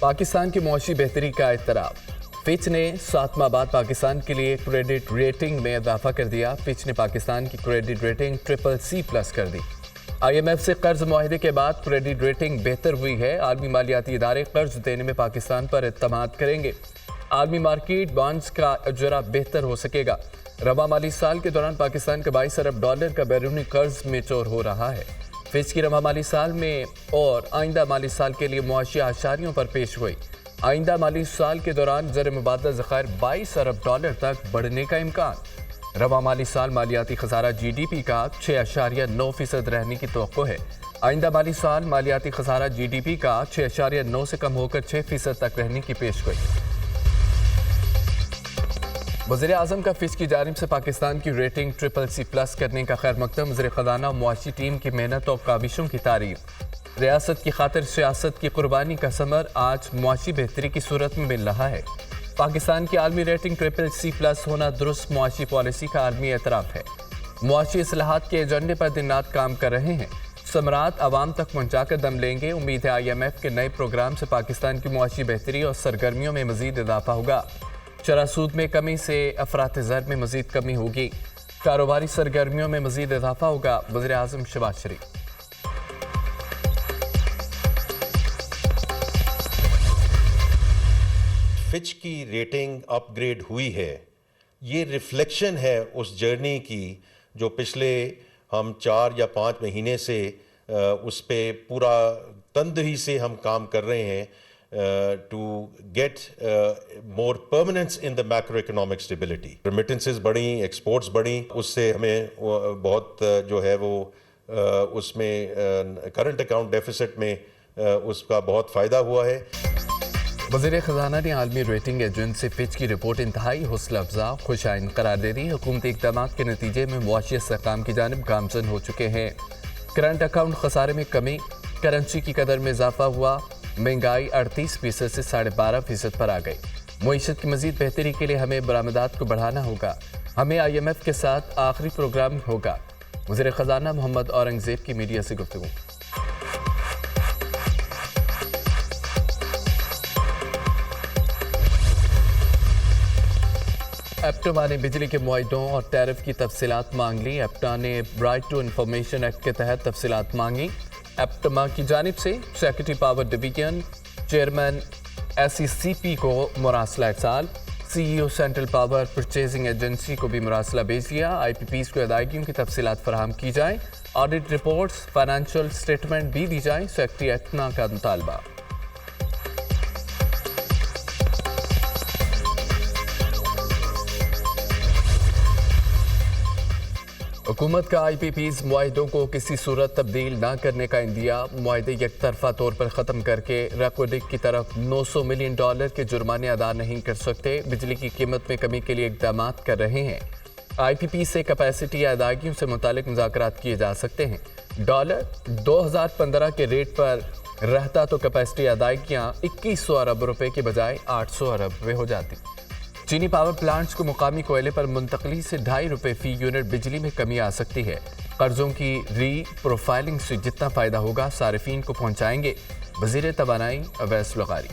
پاکستان کی معاشی بہتری کا اعتراف۔ فچ نے 7 ماہ بعد پاکستان کے لیے کریڈٹ ریٹنگ میں اضافہ کر دیا۔ فچ نے پاکستان کی کریڈٹ ریٹنگ CCC+ کر دی۔ IMF سے قرض معاہدے کے بعد کریڈٹ ریٹنگ بہتر ہوئی ہے۔ عالمی مالیاتی ادارے قرض دینے میں پاکستان پر اعتماد کریں گے۔ عالمی مارکیٹ بانڈز کا اجرا بہتر ہو سکے گا۔ رواں مالی سال کے دوران پاکستان کا $22 ارب کا بیرونی قرض میچور ہو رہا ہے۔ فچ کی رواں مالی سال میں اور آئندہ مالی سال کے لیے معاشی اشاریوں پر پیش گوئی۔ آئندہ مالی سال کے دوران زر مبادلہ ذخائر $22 ارب تک بڑھنے کا امکان۔ رواں مالی سال مالیاتی خسارہ GDP کا 6.9% رہنے کی توقع ہے۔ آئندہ مالی سال مالیاتی خسارہ GDP کا 6.9 سے کم ہو کر 6% تک رہنے کی پیش گوئی۔ وزیر اعظم کا فچ کی جانب سے پاکستان کی ریٹنگ CCC+ کرنے کا خیر مقدم۔ وزیر خزانہ و معاشی ٹیم کی محنت اور کاوشوں کی تعریف۔ ریاست کی خاطر سیاست کی قربانی کا ثمر آج معاشی بہتری کی صورت میں مل رہا ہے۔ پاکستان کی عالمی ریٹنگ CCC+ ہونا درست معاشی پالیسی کا عالمی اعتراف ہے۔ معاشی اصلاحات کے ایجنڈے پر دن رات کام کر رہے ہیں۔ ثمرات عوام تک پہنچا کر دم لیں گے۔ امید ہے IMF کے نئے پروگرام سے پاکستان کی معاشی بہتری اور سرگرمیوں میں مزید اضافہ ہوگا۔ شرح سود میں کمی سے افراط زر میں مزید کمی ہوگی۔ کاروباری سرگرمیوں میں مزید اضافہ ہوگا۔ وزیر اعظم شہباز شریف۔ فچ کی ریٹنگ اپ گریڈ ہوئی ہے، یہ ریفلیکشن ہے اس جرنی کی جو پچھلے ہم 4 یا 5 مہینے سے اس پہ پورا تندہی سے ہم کام کر رہے ہیں to get more permanence in the macro economic stability. Remittances بڑھیں، ایکسپورٹس بڑھیں، اس سے ہمیں بہت جو ہے وہ اس میں کرنٹ اکاؤنٹ ڈیفیسٹ میں اس کا بہت فائدہ ہوا ہے۔ وزیر خزانہ نے عالمی ریٹنگ ایجنسی فچ کی رپورٹ انتہائی حوصلہ افزا خوش آئند قرار دے دی۔ حکومتی اقدامات کے نتیجے میں معاشی استحکام کی جانب گامزن ہو چکے ہیں۔ کرنٹ اکاؤنٹ خسارے میں کمی، کرنسی کی قدر میں اضافہ ہوا، مہنگائی 38% سے 12.5% پر آ گئی۔ معیشت کی مزید بہتری کے لیے ہمیں برآمدات کو بڑھانا ہوگا۔ ہمیں IMF کے ساتھ آخری پروگرام ہوگا۔ وزیر خزانہ محمد اورنگزیب کی میڈیا سے گفتگو۔ ایپٹما نے بجلی کے معاہدوں اور ٹیرف کی تفصیلات مانگ لی۔ ایپٹما نے رائٹ ٹو انفارمیشن ایکٹ کے تحت تفصیلات مانگی۔ ایپٹما کی جانب سے secretary power division chairman SECP کو مراسلہ ارسال، CEO central power purchasing agency کو بھی مراسلہ بھیج دیا۔ IPPs کو ادائیگیوں کی تفصیلات فراہم کی جائیں، آڈٹ رپورٹس، فائنینشیل سٹیٹمنٹ بھی دی جائیں، سیکریٹری ایپٹما کا مطالبہ۔ حکومت کا IPPs معاہدوں کو کسی صورت تبدیل نہ کرنے کا عندیہ۔ معاہدے یک طرفہ طور پر ختم کر کے ریکوڈک کی طرف $900 ملین کے جرمانے ادا نہیں کر سکتے۔ بجلی کی قیمت میں کمی کے لیے اقدامات کر رہے ہیں۔ IPP سے کیپیسٹی یا ادائیگیوں سے متعلق مذاکرات کیے جا سکتے ہیں۔ $2015 کے ریٹ پر رہتا تو کیپیسٹی ادائیگیاں 2100 ارب روپے کے بجائے 800 ارب روپے ہو جاتی۔ چینی پاور پلانٹس کو مقامی کوئلے پر منتقلی سے $2.50 فی یونٹ بجلی میں کمی آ سکتی ہے۔ قرضوں کی ری پروفائلنگ سے جتنا فائدہ ہوگا صارفین کو پہنچائیں گے، وزیر توانائی اویس لغاری۔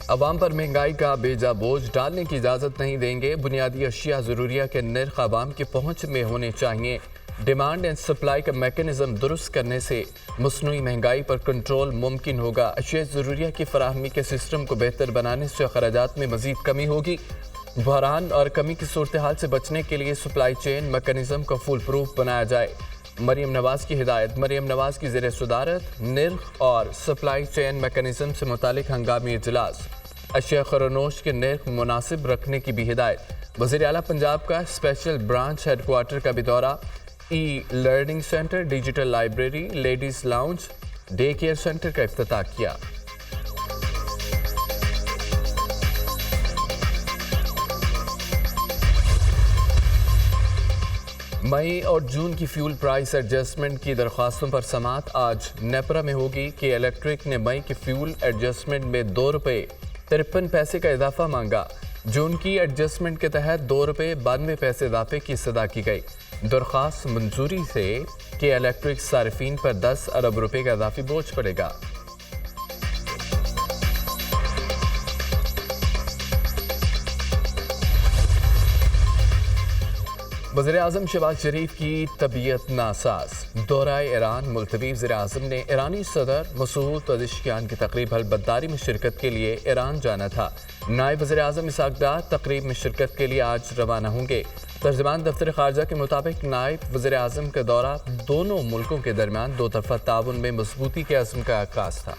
عوام پر مہنگائی کا بے جا بوجھ ڈالنے کی اجازت نہیں دیں گے۔ بنیادی اشیاء ضروریہ کے نرخ عوام کی پہنچ میں ہونے چاہیے۔ ڈیمانڈ اینڈ سپلائی کا میکانزم درست کرنے سے مصنوعی مہنگائی پر کنٹرول ممکن ہوگا۔ اشیاء ضروریہ کی فراہمی کے سسٹم کو بہتر بنانے سے اخراجات میں مزید کمی ہوگی۔ بحران اور کمی کی صورتحال سے بچنے کے لیے سپلائی چین میکانزم کو فول پروف بنایا جائے۔ مریم نواز کی ہدایت۔ مریم نواز کی زیر صدارت نرخ اور سپلائی چین میکانزم سے متعلق ہنگامی اجلاس۔ اشیاء خورنوش کے نرخ مناسب رکھنے کی بھی ہدایت۔ وزیر اعلیٰ پنجاب کا اسپیشل برانچ ہیڈ کوارٹر کا بھی دورہ۔ Learning centre, digital library, ladies lounge, day care centre کا افتتاح کیا۔ مئی اور جون کی فیول پرائس ایڈجسٹمنٹ کی درخواستوں پر سماعت آج نیپرا میں ہوگی کہ الیکٹرک نے مئی کے فیول ایڈجسٹمنٹ میں $2.53 کا اضافہ مانگا۔ جون کی ایڈجسٹمنٹ کے تحت $2.92 اضافے کی استدعا کی گئی۔ درخواست منظوری سے کہ الیکٹرک صارفین پر 10 ارب روپے کا اضافی بوجھ پڑے گا۔ وزیراعظم شہباز شریف کی طبیعت ناساز، دورہ ایران ملتوی۔ وزیراعظم نے ایرانی صدر مسعود پزشکیان کی تقریب حلبتداری میں شرکت کے لیے ایران جانا تھا۔ نائب وزیراعظم اسحاق ڈار تقریب میں شرکت کے لیے آج روانہ ہوں گے۔ ترجمان دفتر خارجہ کے مطابق نائب وزیراعظم کا دورہ دونوں ملکوں کے درمیان دو طرفہ تعاون میں مضبوطی کے عزم کا عکاس تھا۔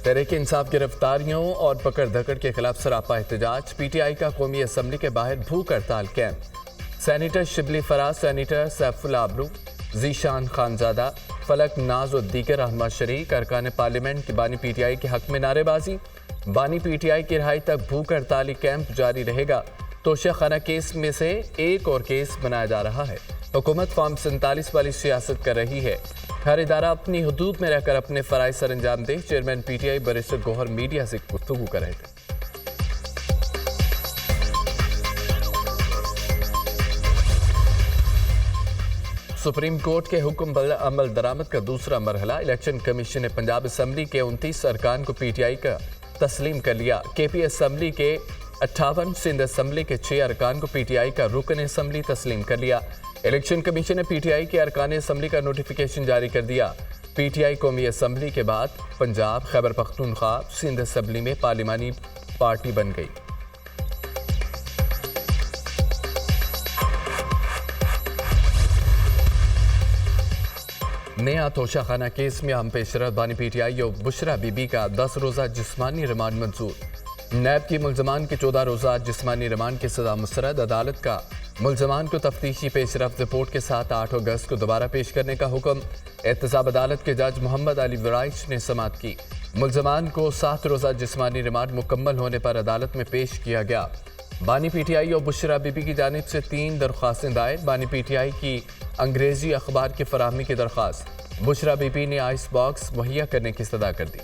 تحریک انصاف گرفتاریوں اور پکڑ دھکڑ کے خلاف سراپا احتجاج۔ پی ٹی آئی کا قومی اسمبلی کے باہر بھوک ہڑتال camp. Senator Shibli Faraz, senator Saif Ullah ابرو، ذیشان خانزادہ، فلک ناز و دیگر رہنما شریک۔ ارکان پارلیمنٹ کی بانی پی ٹی آئی کے حق میں نعرے بازی۔ بانی پی ٹی آئی کی رہائی تک بھوک ہڑتالی کیمپ جاری رہے گا۔ توشہ خانہ کیس میں سے ایک اور کیس بنایا جا رہا ہے۔ حکومت فارم 47 والی سیاست کر رہی ہے۔ ہر ادارہ اپنی حدود میں رہ کر اپنے فرائض سر انجام دے۔ Chairman P T I barrister Gohar media سے گفتگو کر رہے تھے۔ سپریم کورٹ کے حکم عمل درآمد کا دوسرا مرحلہ۔ الیکشن کمیشن نے پنجاب اسمبلی کے 29 ارکان کو پی ٹی آئی کا تسلیم کر لیا۔ کے پی اسمبلی کے 58، سندھ اسمبلی کے 6 ارکان کو پی ٹی آئی کا رکن اسمبلی تسلیم کر لیا۔ الیکشن کمیشن نے پی ٹی آئی کے ارکان اسمبلی کا نوٹیفیکیشن جاری کر دیا۔ پی ٹی آئی قومی اسمبلی کے بعد پنجاب، خیبر پختونخوا، سندھ اسمبلی میں پارلیمانی پارٹی بن گئی۔ نیا توشہ خانہ کیس میں اہم پیشرفت۔ بانی پی ٹی آئی اور بشرا بی بی کا 10 روزہ جسمانی ریمانڈ منظور۔ نیب کی ملزمان کے 14 روزہ جسمانی ریمانڈ کی سزا مسترد۔ عدالت کا ملزمان کو تفتیشی پیش رفت رپورٹ کے ساتھ 8 اگست کو دوبارہ پیش کرنے کا حکم۔ احتساب عدالت کے جج محمد علی ورائچ نے سماعت کی۔ ملزمان کو 7 روزہ جسمانی ریمانڈ مکمل ہونے پر عدالت میں پیش کیا گیا۔ بانی پی ٹی آئی اور بشرا بی بی کی جانب سے 3 درخواستیں دائر۔ بانی پی ٹی آئی کی انگریزی اخبار کی فراہمی کی درخواست۔ بشرا بی بی نے آئس باکس مہیا کرنے کی استدعا کر دی۔